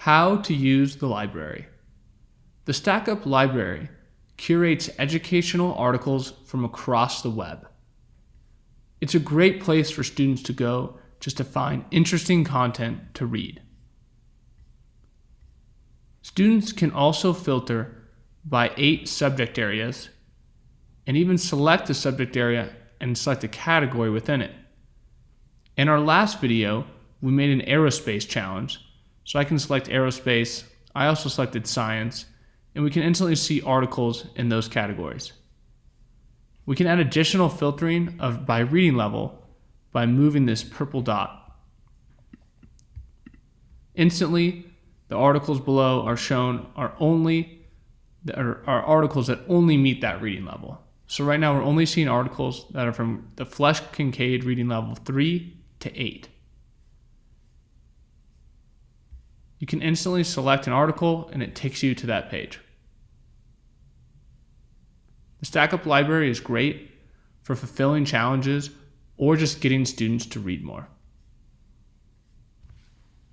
How to use the library. The Stackup Library curates educational articles from across the web. It's a great place for students to go just to find interesting content to read. Students can also filter by 8 subject areas and even select a subject area and select a category within it. In our last video, we made an aerospace challenge, so I can select aerospace. I also selected science, and we can instantly see articles in those categories. We can add additional filtering by reading level by moving this purple dot. Instantly, the articles below are shown are articles that only meet that reading level. So right now we're only seeing articles that are from the Flesch-Kincaid reading level 3 to 8. You can instantly select an article and it takes you to that page. The Stackup Library is great for fulfilling challenges or just getting students to read more.